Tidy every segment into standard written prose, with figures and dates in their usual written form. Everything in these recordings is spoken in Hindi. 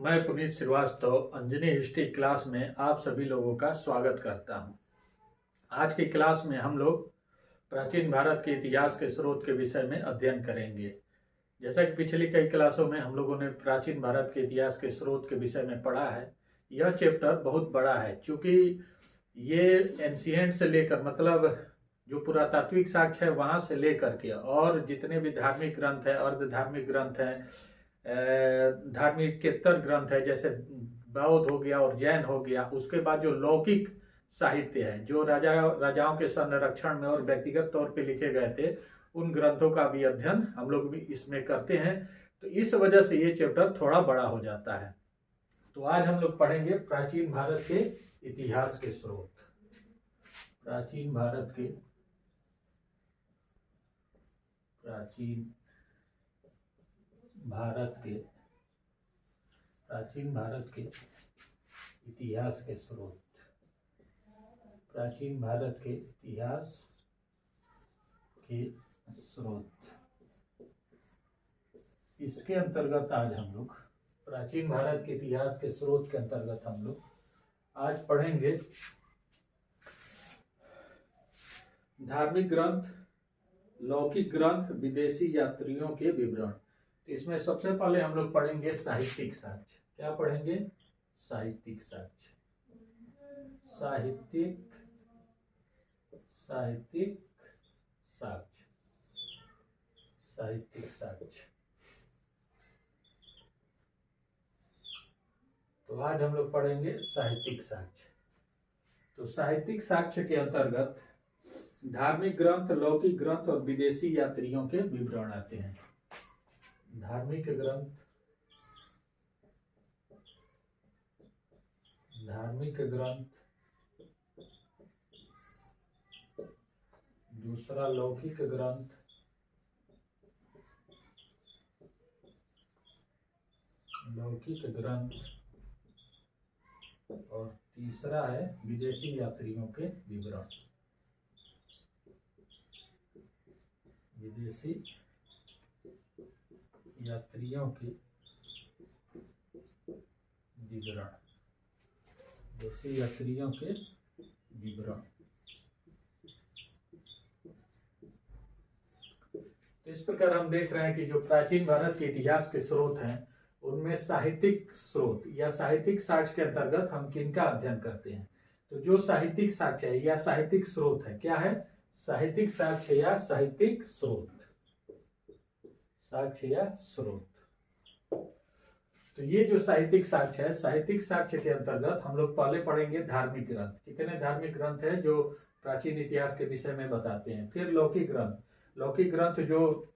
मैं पुनीत श्रीवास्तव अंजनी हिस्ट्री क्लास में आप सभी लोगों का स्वागत करता हूं। आज की क्लास में हम लोग प्राचीन भारत के इतिहास के स्रोत के विषय में अध्ययन करेंगे। जैसा कि पिछली कई क्लासों में हम लोगों ने प्राचीन भारत के इतिहास के स्रोत के विषय में पढ़ा है। यह चैप्टर बहुत बड़ा है क्योंकि ये एंशिएंट से लेकर मतलब जो पुरातात्विक साक्ष्य है वहाँ से लेकर के और जितने भी धार्मिक ग्रंथ हैं, अर्ध धार्मिक ग्रंथ हैं, धार्मिकेतर ग्रंथ है जैसे बौद्ध हो गया और जैन हो गया, उसके बाद जो लौकिक साहित्य है जो राजाओं के संरक्षण में और व्यक्तिगत तौर पे लिखे गए थे, उन ग्रंथों का भी अध्ययन हम लोग भी इसमें करते हैं। तो इस वजह से ये चैप्टर थोड़ा बड़ा हो जाता है। तो आज हम लोग पढ़ेंगे प्राचीन भारत के इतिहास के स्रोत। प्राचीन भारत के इतिहास के स्रोत। प्राचीन भारत के इतिहास के स्रोत, इसके अंतर्गत आज हम लोग प्राचीन भारत के इतिहास के स्रोत के अंतर्गत हम लोग आज पढ़ेंगे धार्मिक ग्रंथ, लौकिक ग्रंथ, विदेशी यात्रियों के विवरण। तो इसमें सबसे पहले हम लोग पढ़ेंगे साहित्यिक साक्ष्य। क्या पढ़ेंगे? साहित्यिक साक्ष्य। साहित्यिक साक्ष्य। तो आज हम लोग पढ़ेंगे साहित्यिक साक्ष्य। तो साहित्यिक साक्ष्य के अंतर्गत धार्मिक ग्रंथ, लौकिक ग्रंथ और विदेशी यात्रियों के विवरण आते हैं। धार्मिक ग्रंथ, दूसरा लौकिक ग्रंथ, और तीसरा है विदेशी यात्रियों के विवरण। विदेशी यात्रियों के विवरण। तो इस प्रकार हम देख रहे हैं कि जो प्राचीन भारत के इतिहास के स्रोत हैं उनमें साहित्यिक स्रोत या साहित्यिक साक्ष्य के अंतर्गत हम किनका अध्ययन करते हैं। तो जो साहित्यिक साक्ष्य है या साहित्यिक स्रोत है, क्या है? साहित्यिक साक्ष्य या साहित्यिक स्रोत। तो ये जो साहित्यिक साक्ष्य है, साहित्यिक साक्ष्य के अंतर्गत हम लोग पहले पढ़ेंगे धार्मिक ग्रंथ। कितने धार्मिक ग्रंथ है जो प्राचीन इतिहास के विषय में बताते हैं। फिर लौकिक ग्रंथ जो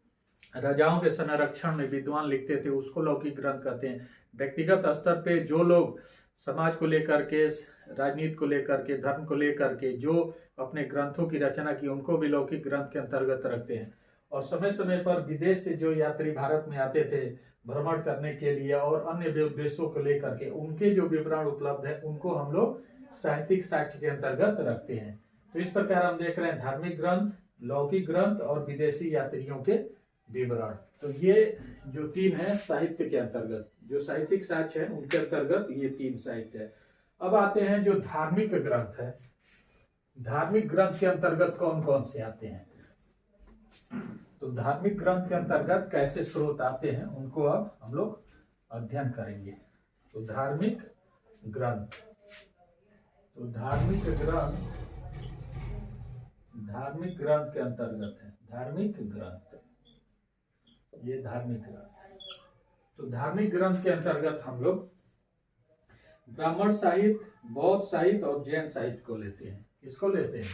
राजाओं के संरक्षण में विद्वान लिखते थे उसको लौकिक ग्रंथ कहते हैं। व्यक्तिगत स्तर पे जो लोग समाज को लेकर के, राजनीति को लेकर के, धर्म को लेकर के जो अपने ग्रंथों की रचना की, उनको भी लौकिक ग्रंथ के अंतर्गत रखते हैं। और समय समय पर विदेश से जो यात्री भारत में आते थे भ्रमण करने के लिए और अन्य उद्देश्यों को लेकर के, उनके जो विवरण उपलब्ध है उनको हम लोग साहित्यिक साक्ष्य के अंतर्गत रखते हैं। तो इस प्रकार हम देख रहे हैं धार्मिक ग्रंथ, लौकिक ग्रंथ और विदेशी यात्रियों के विवरण। तो ये जो तीन है साहित्य के अंतर्गत, जो साहित्यिक साक्ष्य है उनके अंतर्गत ये तीन साहित्य है। अब आते हैं जो धार्मिक ग्रंथ है। धार्मिक ग्रंथ के अंतर्गत कौन कौन से आते हैं? तो धार्मिक ग्रंथ के अंतर्गत कैसे स्रोत आते हैं उनको अब हम लोग अध्ययन करेंगे। तो धार्मिक ग्रंथ के अंतर्गत है धार्मिक ग्रंथ। तो धार्मिक ग्रंथ के अंतर्गत हम लोग ब्राह्मण साहित्य, बौद्ध साहित्य और जैन साहित्य को लेते हैं। किसको लेते हैं?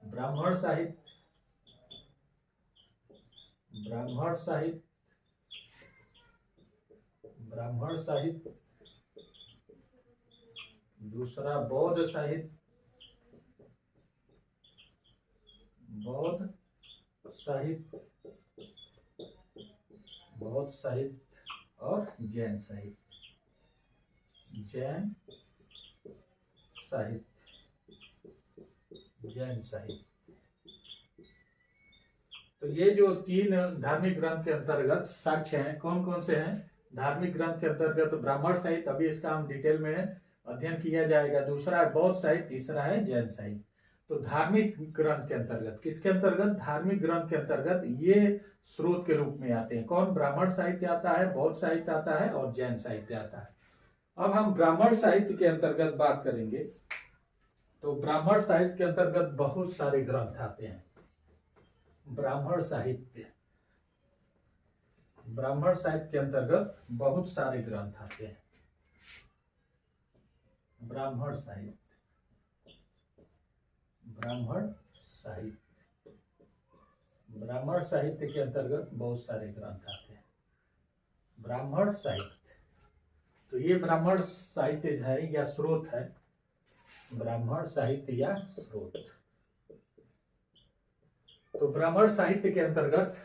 ब्राह्मण साहित्य, दूसरा बौद्ध साहित्य, और जैन साहित्य। तो ये जो तीन धार्मिक ग्रंथ के अंतर्गत साक्ष्य हैं कौन कौन से हैं? धार्मिक ग्रंथ के अंतर्गत ब्राह्मण साहित्य, अभी इसका हम डिटेल में अध्ययन किया जाएगा। दूसरा है बौद्ध साहित्य, तीसरा है जैन साहित्य। तो धार्मिक ग्रंथ के अंतर्गत, किसके अंतर्गत? धार्मिक ग्रंथ के अंतर्गत ये स्रोत के रूप में आते हैं। कौन? ब्राह्मण साहित्य आता है, बौद्ध साहित्य आता है और जैन साहित्य आता है। अब हम ब्राह्मण साहित्य के अंतर्गत बात करेंगे तो ब्राह्मण साहित्य के अंतर्गत बहुत सारे ग्रंथ आते हैं। ब्राह्मण साहित्य के अंतर्गत बहुत सारे ग्रंथ आते हैं। ब्राह्मण साहित्य के अंतर्गत बहुत सारे ग्रंथ आते हैं। ब्राह्मण साहित्य, तो ये ब्राह्मण साहित्य है या स्रोत है, ब्राह्मण साहित्य या स्रोत। तो ब्राह्मण साहित्य के अंतर्गत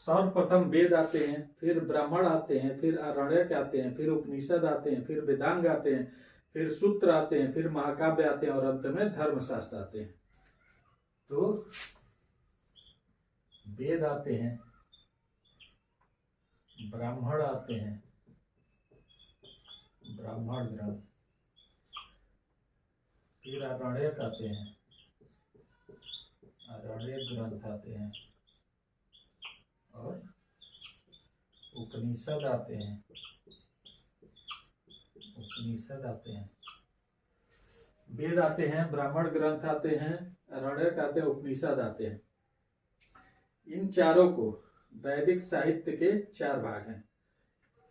सर्वप्रथम वेद आते हैं, फिर ब्राह्मण आते हैं, फिर आरण्यक आते हैं, फिर उपनिषद आते हैं, फिर वेदांग आते हैं, फिर सूत्र आते हैं, फिर महाकाव्य आते हैं और अंत में धर्मशास्त्र आते हैं। तो वेद आते हैं, ब्राह्मण आते हैं, ब्राह्मण ग्रंथ, फिर आरण्यक आते हैं, आरण्यक ग्रंथ आते हैं और उपनिषद आते हैं, उपनिषद आते हैं। वेद आते हैं, ब्राह्मण ग्रंथ आते हैं, आरण्यक आते हैं, उपनिषद आते हैं। इन चारों को वैदिक साहित्य के 4 भाग हैं।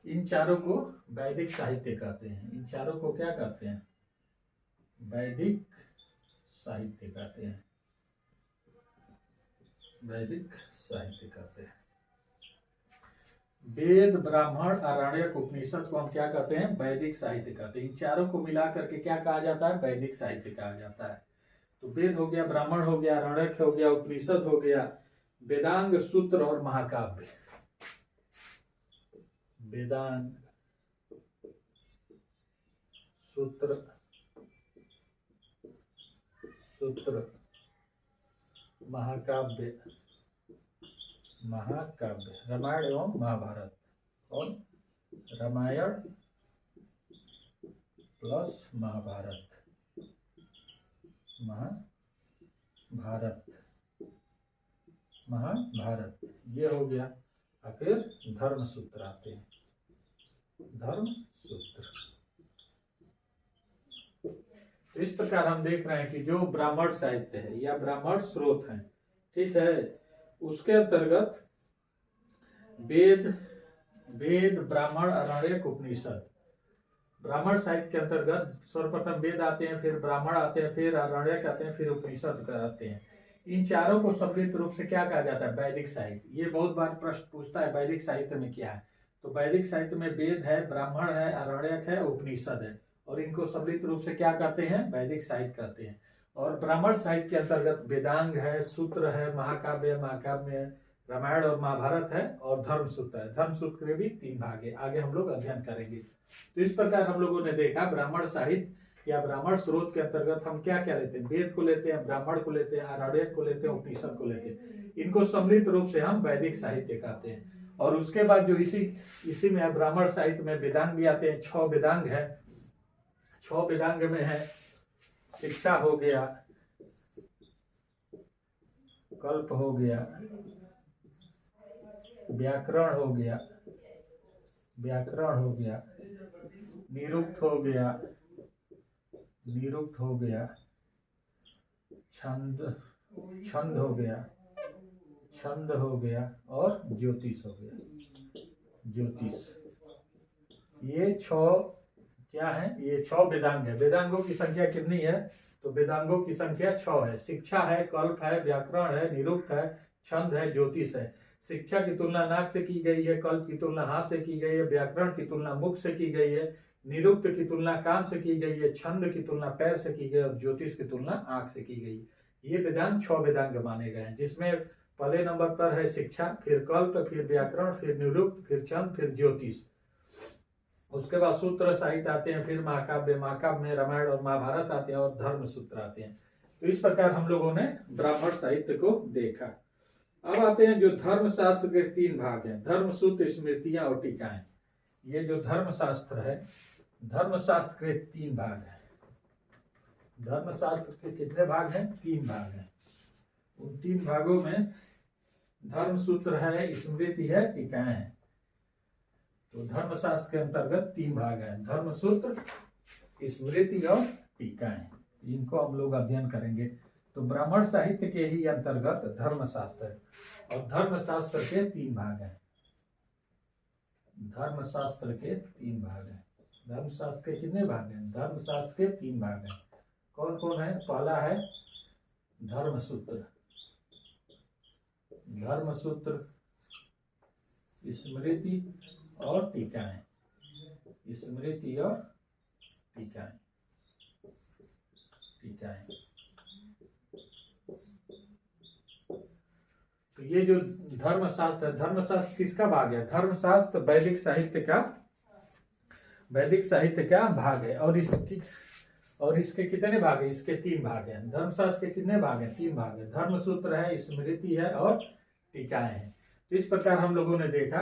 इन चारों को वैदिक साहित्य कहते हैं। इन चारों को क्या कहते हैं? वैदिक साहित्य कहते हैं। वैदिक साहित्य कहते हैं। वेद, ब्राह्मण, आरण्यक, उपनिषद को हम क्या कहते हैं? वैदिक साहित्य कहते हैं। इन चारों को मिला करके क्या कहा जाता है? वैदिक साहित्य कहा जाता है। तो वेद हो गया, ब्राह्मण हो गया, आरण्यक हो गया, उपनिषद हो गया, वेदांग, सूत्र और महाकाव्य। वेदांग, सूत्र, महाकाव्य, रामायण एवं महाभारत और रामायण प्लस महाभारत, महाभारत ये हो गया। और फिर धर्म सूत्र आते हैं, धर्म सूत्र। तो इस प्रकार हम देख रहे हैं कि जो ब्राह्मण साहित्य है या ब्राह्मण स्रोत है, ठीक है, उसके अंतर्गत वेद, ब्राह्मण, आरण्यक, उपनिषद। ब्राह्मण साहित्य के अंतर्गत सर्वप्रथम वेद आते हैं, फिर ब्राह्मण आते हैं, फिर आरण्यक आते हैं, फिर उपनिषद आते हैं। इन चारों को सम्मिलित रूप से क्या कहा जाता है? वैदिक साहित्य। ये बहुत बार प्रश्न पूछता है वैदिक साहित्य में क्या है। तो वैदिक साहित्य में वेद है, ब्राह्मण है, आरण्यक है, उपनिषद है और इनको सम्मिलित रूप से क्या कहते हैं? वैदिक साहित्य कहते हैं। और ब्राह्मण साहित्य के अंतर्गत वेदांग है, सूत्र है, महाकाव्य, रामायण और महाभारत है और धर्म सूत्र है। धर्म सूत्र के भी 3 भाग है, आगे हम लोग अध्ययन करेंगे। तो इस प्रकार हम लोगों ने देखा ब्राह्मण साहित्य या ब्राह्मण स्रोत के अंतर्गत हम क्या क्या लेते हैं? वेद को लेते हैं, ब्राह्मण को लेते हैं, आरण्यक को लेते हैं, उपनिषद को लेते हैं। इनको सम्मिलित रूप से हम वैदिक साहित्य कहते हैं। और उसके बाद जो इसी में ब्राह्मण साहित्य में वेदांग भी आते हैं। 6 वेदांग है। 6 वेदांग में है शिक्षा हो गया, कल्प हो गया, व्याकरण हो गया, निरुक्त हो गया, छंद हो गया और ज्योतिष हो गया। ये 6 क्या है? ये 6 वेदांग है। वेदांगों की संख्या कितनी है? तो वेदांगों की संख्या 6 है। शिक्षा है, कल्प है, व्याकरण है, निरुक्त है, छंद है, ज्योतिष है। शिक्षा की तुलना नाक से की गई है, कल्प की तुलना हाथ से की गई है, व्याकरण की तुलना मुख से की गई है, निरुक्त की तुलना कान से की गई है, छंद की तुलना पैर से की गई और ज्योतिष की तुलना आंख से की गई। ये वेदांग 6 वेदांग माने गए हैं, जिसमें पहले नंबर पर है शिक्षा, फिर कल्प, फिर व्याकरण, फिर निरुक्त, फिर छंद, फिर ज्योतिष। उसके बाद सूत्र साहित्य आते हैं, फिर महाकाव्य में रामायण और महाभारत आते हैं और धर्म सूत्र आते हैं। तो इस प्रकार हम लोगों ने ब्राह्मण साहित्य को देखा। अब आते हैं जो धर्मशास्त्र के 3 भाग हैं, धर्म सूत्र, स्मृतियां और टीकाएं। ये जो धर्मशास्त्र है, धर्मशास्त्र के 3 भाग हैं। धर्मशास्त्र के कितने भाग हैं? 3 भाग हैं। उन 3 भागों में धर्म सूत्र है, स्मृति है, टीकाएं हैं। तो धर्मशास्त्र के अंतर्गत 3 भाग हैं, धर्म सूत्र, स्मृति और टीकाएं। इनको हम लोग अध्ययन करेंगे। तो ब्राह्मण साहित्य के ही अंतर्गत धर्मशास्त्र है, और धर्मशास्त्र के 3 भाग हैं। धर्मशास्त्र के 3 भाग हैं। धर्मशास्त्र के कितने भाग हैं? धर्मशास्त्र के 3 भाग हैं। कौन कौन है? पहला है धर्मसूत्र, धर्मसूत्र, स्मृति और टीकाएं, स्मृति और टीकाएं, टीकाएं। तो ये जो धर्मशास्त्र है, धर्मशास्त्र किसका भाग है? धर्मशास्त्र वैदिक साहित्य का, वैदिक साहित्य का भाग है। और इसके कितने भाग है? इसके 3 भाग हैं। धर्मशास्त्र के कितने भाग हैं? 3 भाग है। धर्मसूत्र है, स्मृति है और टीकाएं हैं। तो इस प्रकार हम लोगों ने देखा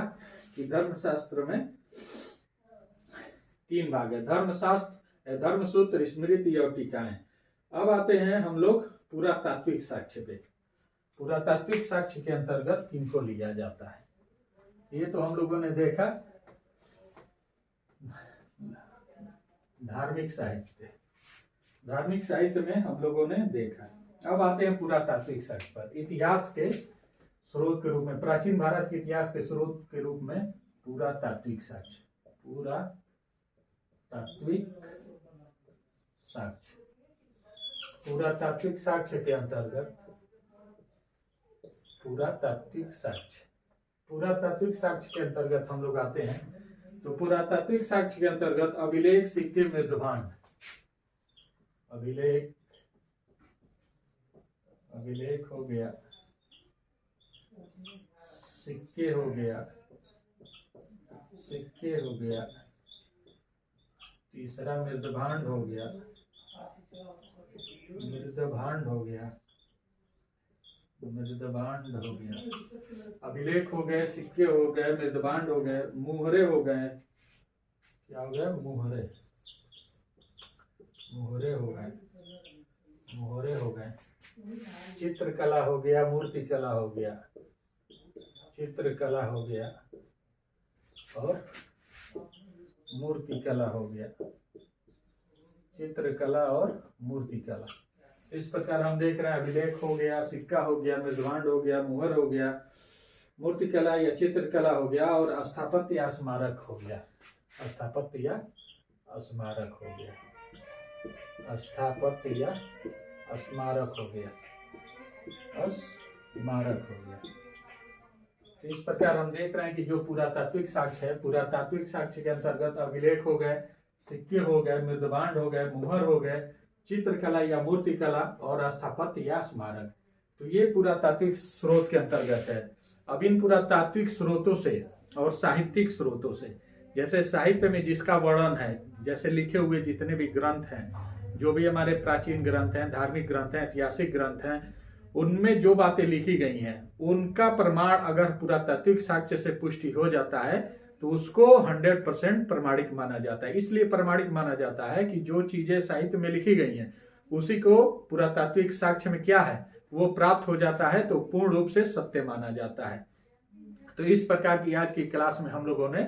कि धर्मशास्त्र में 3 भाग है, धर्मशास्त्र, धर्मसूत्र, स्मृति और टीकाएं। अब आते हैं हम लोग पुरातात्विक साक्ष्य पे। पुरातात्विक साक्ष्य के अंतर्गत किनको लिया जाता है? ये तो हम लोगों ने देखा धार्मिक साहित्य, धार्मिक साहित्य में हम लोगों ने देखा। अब आते हैं पुरातात्विक साक्ष्य पर। इतिहास के स्रोत के रूप में, प्राचीन भारत के इतिहास के स्रोत के रूप में पुरातात्विक साक्ष्य, पुरातात्विक साक्ष्य, पुरातात्विक साक्ष्य के अंतर्गत पुरातात्विक साक्ष्य, पुरातात्विक साक्ष्य के अंतर्गत हम लोग आते हैं। तो पुरातात्विक साक्ष्य के अंतर्गत अभिलेख, सिक्के, मृदभांड, अभिलेख, अभिलेख हो गया, सिक्के हो गया, सिक्के हो गया, तीसरा मृदभांड हो गया, मृदभांड हो गया, मृदभांड हो गया, अभिलेख हो गए, सिक्के हो गए, मृदभांड हो गए, मुहरे हो गए। क्या हो गया? मुहरे, मुहरे हो गए, मुहरे हो गए, चित्रकला हो गया, मूर्ति कला हो गया, चित्रकला हो गया और मूर्ति कला हो गया, चित्रकला और मूर्ति कला। इस प्रकार हम देख रहे हैं अभिलेख हो गया, सिक्का हो गया, मृदभांड हो गया, मुहर हो गया, मूर्तिकला या चित्रकला हो गया और स्थापत्य या स्मारक हो गया, स्थापत्य या स्मारक हो गया, स्थापत्य या स्मारक हो गया, स्मारक हो गया। तो इस प्रकार हम देख रहे हैं कि जो पुरातात्विक साक्ष्य है, पुरातात्विक साक्ष्य के अंतर्गत अभिलेख हो गए, सिक्के हो गए, मृदभांड हो गए, मुहर हो गए, चित्रकला या मूर्ति कला और स्थापत्य या स्मारक। तो ये पुरातात्विक स्रोत के अंतर्गत है। अब इन पुरातात्विक स्रोतों से और साहित्यिक स्रोतों से, जैसे साहित्य में जिसका वर्णन है, जैसे लिखे हुए जितने भी ग्रंथ हैं, जो भी हमारे प्राचीन ग्रंथ हैं, धार्मिक ग्रंथ हैं, ऐतिहासिक ग्रंथ हैं, उनमें जो बातें लिखी गई हैं उनका प्रमाण अगर पुरातात्विक साक्ष्य से पुष्टि हो जाता है तो उसको 100% प्रमाणिक माना जाता है। इसलिए प्रमाणिक माना जाता है कि जो चीजें साहित्य में लिखी गई हैं उसी को पुरातात्विक साक्ष्य में क्या है वो प्राप्त हो जाता है, तो पूर्ण रूप से सत्य माना जाता है। तो इस प्रकार की आज की क्लास में हम लोगों ने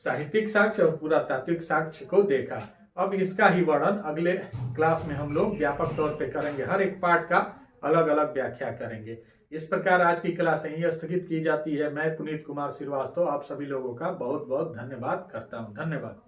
साहित्यिक साक्ष्य और पुरातात्विक साक्ष्य को देखा। अब इसका ही वर्णन अगले क्लास में हम लोग व्यापक तौर पे करेंगे, हर एक पार्ट का अलग अलग व्याख्या करेंगे। इस प्रकार आज की क्लास यहीं स्थगित की जाती है। मैं पुनीत कुमार श्रीवास्तव आप सभी लोगों का बहुत बहुत धन्यवाद करता हूँ। धन्यवाद।